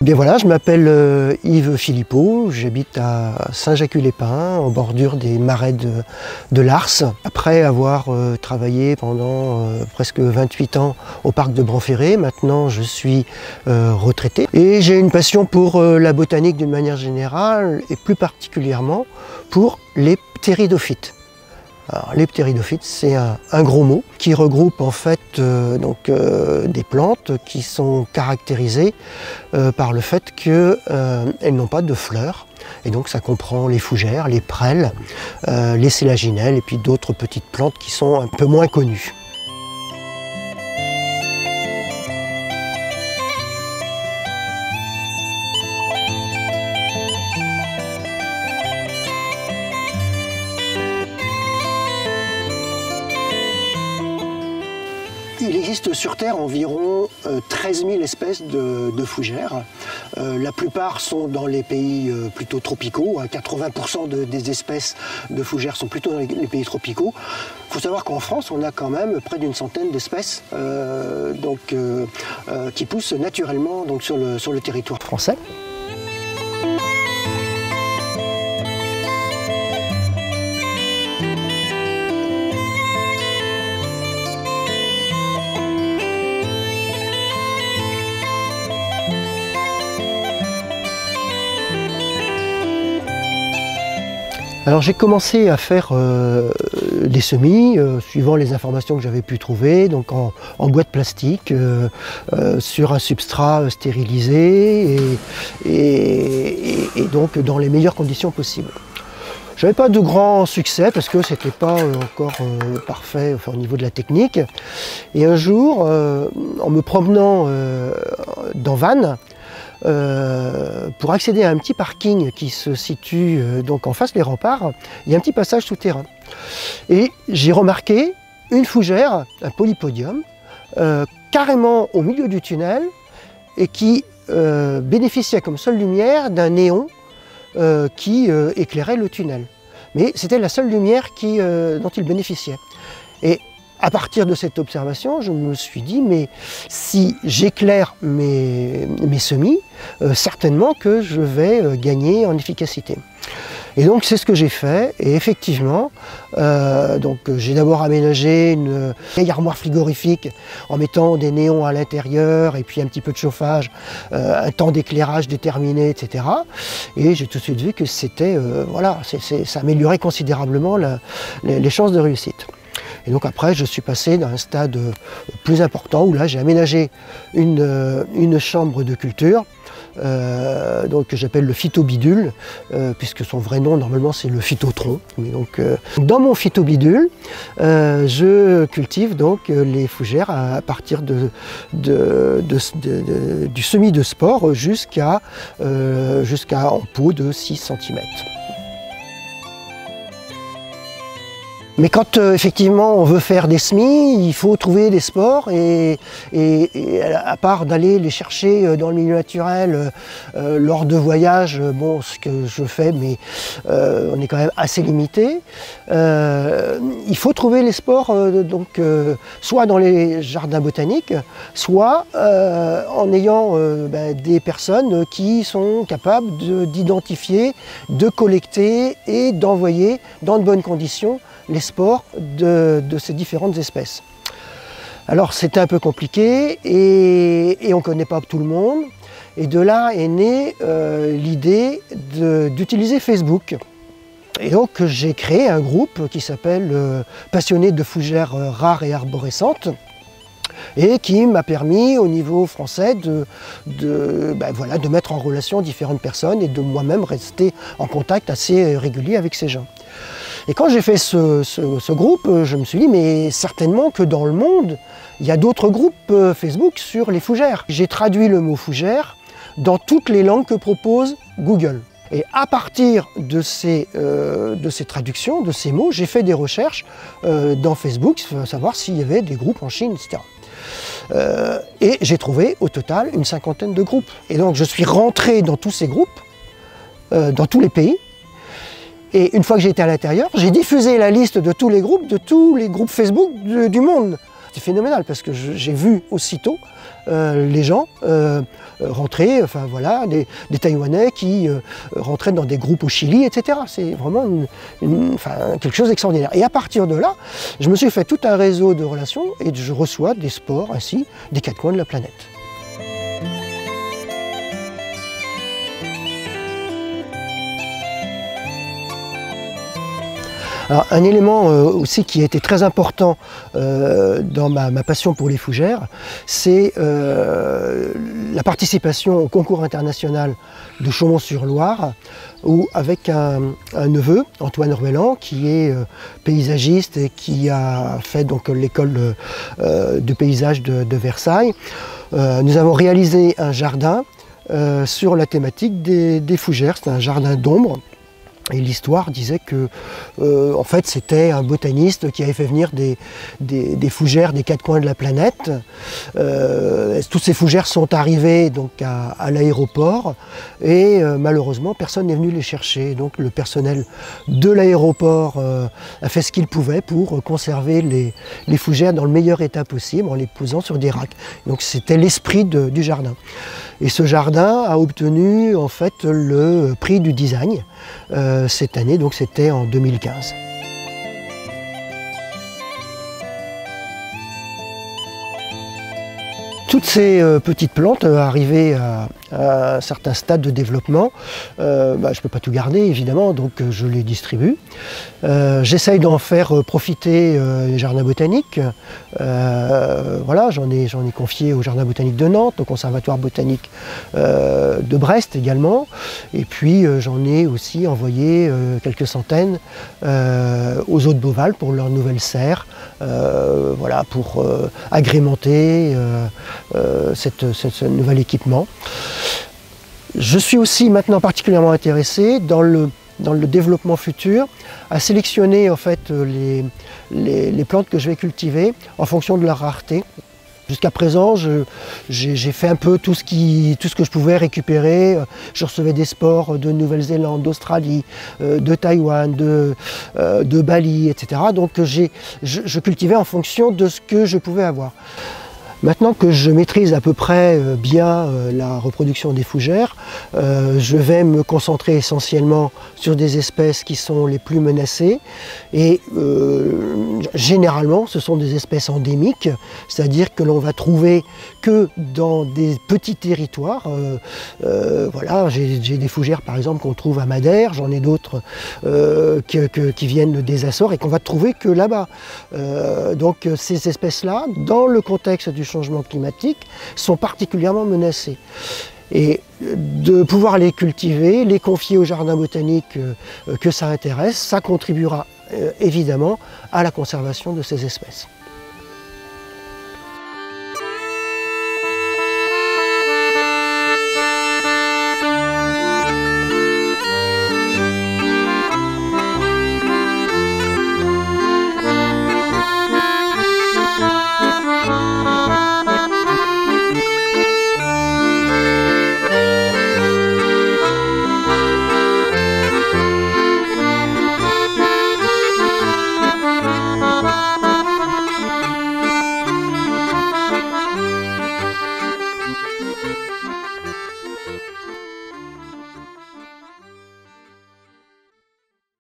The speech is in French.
Bien voilà, je m'appelle Yves Philippot, j'habite à Saint-Jacques-les-Pins, en bordure des marais de l'Ars. Après avoir travaillé pendant presque 28 ans au parc de Branferré, maintenant je suis retraité. Et j'ai une passion pour la botanique d'une manière générale, et plus particulièrement pour les ptéridophytes. Alors, les ptéridophytes, c'est un gros mot qui regroupe en fait des plantes qui sont caractérisées par le fait qu'elles n'ont pas de fleurs. Et donc ça comprend les fougères, les prêles, les sélaginelles et puis d'autres petites plantes qui sont un peu moins connues. Il existe sur Terre environ 13 000 espèces de fougères. La plupart sont dans les pays plutôt tropicaux. 80% des espèces de fougères sont plutôt dans les pays tropicaux. Il faut savoir qu'en France, on a quand même près d'une centaine d'espèces qui poussent naturellement sur le territoire français. Alors j'ai commencé à faire des semis suivant les informations que j'avais pu trouver, donc en boîte plastique, sur un substrat stérilisé et donc dans les meilleures conditions possibles. Je n'avais pas de grand succès parce que c'était pas encore parfait au niveau de la technique. Et un jour, en me promenant dans Vannes, pour accéder à un petit parking qui se situe donc en face des remparts, il y a un petit passage souterrain. Et j'ai remarqué une fougère, un polypodium, carrément au milieu du tunnel et qui bénéficiait comme seule lumière d'un néon qui éclairait le tunnel. Mais c'était la seule lumière dont il bénéficiait. Et à partir de cette observation, je me suis dit, mais si j'éclaire mes semis, certainement que je vais gagner en efficacité. Et donc c'est ce que j'ai fait, et effectivement, j'ai d'abord aménagé une vieille armoire frigorifique en mettant des néons à l'intérieur et puis un petit peu de chauffage, un temps d'éclairage déterminé, etc. Et j'ai tout de suite vu que c'était, ça améliorait considérablement les chances de réussite. Et donc après, je suis passé dans un stade plus important où là, j'ai aménagé une chambre de culture que j'appelle le phytobidule, puisque son vrai nom, normalement, c'est le phytotron. Mais donc, dans mon phytobidule, je cultive donc les fougères à partir du semis de spore jusqu'à en pot de 6 cm. Mais quand effectivement on veut faire des semis, il faut trouver des spores et à part d'aller les chercher dans le milieu naturel lors de voyages, bon, ce que je fais, mais on est quand même assez limité, il faut trouver les spores soit dans les jardins botaniques, soit en ayant des personnes qui sont capables d'identifier, de collecter et d'envoyer dans de bonnes conditions les spores de ces différentes espèces. Alors c'était un peu compliqué et on ne connaît pas tout le monde. Et de là est née l'idée d'utiliser Facebook. Et donc j'ai créé un groupe qui s'appelle Passionnés de fougères rares et arborescentes, et qui m'a permis au niveau français de mettre en relation différentes personnes et de moi-même rester en contact assez régulier avec ces gens. Et quand j'ai fait ce groupe, je me suis dit, mais certainement que dans le monde, il y a d'autres groupes Facebook sur les fougères. J'ai traduit le mot fougère dans toutes les langues que propose Google. Et à partir de ces traductions, de ces mots, j'ai fait des recherches dans Facebook, savoir s'il y avait des groupes en Chine, etc. Et j'ai trouvé au total une 50aine de groupes. Et donc je suis rentré dans tous ces groupes, dans tous les pays. Et une fois que j'étais à l'intérieur, j'ai diffusé la liste de tous les groupes Facebook du monde. c'était phénoménal parce que j'ai vu aussitôt les gens rentrer, enfin voilà, des Taïwanais qui rentraient dans des groupes au Chili, etc. C'est vraiment quelque chose d'extraordinaire. Et à partir de là, je me suis fait tout un réseau de relations et je reçois des sports ainsi des quatre coins de la planète. Alors, un élément aussi qui a été très important dans ma passion pour les fougères, c'est la participation au concours international de Chaumont-sur-Loire, où avec un neveu, Antoine Orvelan, qui est paysagiste et qui a fait donc l'école de paysage de Versailles, nous avons réalisé un jardin sur la thématique des fougères. C'est un jardin d'ombre. Et l'histoire disait que, en fait, c'était un botaniste qui avait fait venir des fougères des quatre coins de la planète. Toutes ces fougères sont arrivées donc à l'aéroport et malheureusement, personne n'est venu les chercher. Donc le personnel de l'aéroport a fait ce qu'il pouvait pour conserver les fougères dans le meilleur état possible en les posant sur des racks. Donc c'était l'esprit du jardin. Et ce jardin a obtenu en fait le prix du design cette année, donc c'était en 2015. Toutes ces petites plantes arrivées à un certain stade de développement, je ne peux pas tout garder évidemment, donc je les distribue. J'essaye d'en faire profiter les jardins botaniques. Voilà, j'en ai confié au jardin botanique de Nantes, au conservatoire botanique de Brest également. Et puis j'en ai aussi envoyé quelques centaines aux eaux de Beauval pour leur nouvelle serre, voilà, pour agrémenter ce nouvel équipement. Je suis aussi maintenant particulièrement intéressé dans le développement futur à sélectionner en fait les plantes que je vais cultiver en fonction de leur rareté. Jusqu'à présent, j'ai fait un peu tout ce que je pouvais récupérer. Je recevais des spores de Nouvelle-Zélande, d'Australie, de Taïwan, de Bali, etc. Donc je cultivais en fonction de ce que je pouvais avoir. Maintenant que je maîtrise à peu près bien la reproduction des fougères, je vais me concentrer essentiellement sur des espèces qui sont les plus menacées et généralement ce sont des espèces endémiques, c'est-à-dire que l'on va trouver que dans des petits territoires. Voilà, j'ai des fougères par exemple qu'on trouve à Madère, j'en ai d'autres qui viennent des Açores et qu'on va trouver que là-bas. Donc ces espèces-là, dans le contexte du changement climatique, sont particulièrement menacées. Et de pouvoir les cultiver, les confier au jardin botanique que ça intéresse, ça contribuera évidemment à la conservation de ces espèces.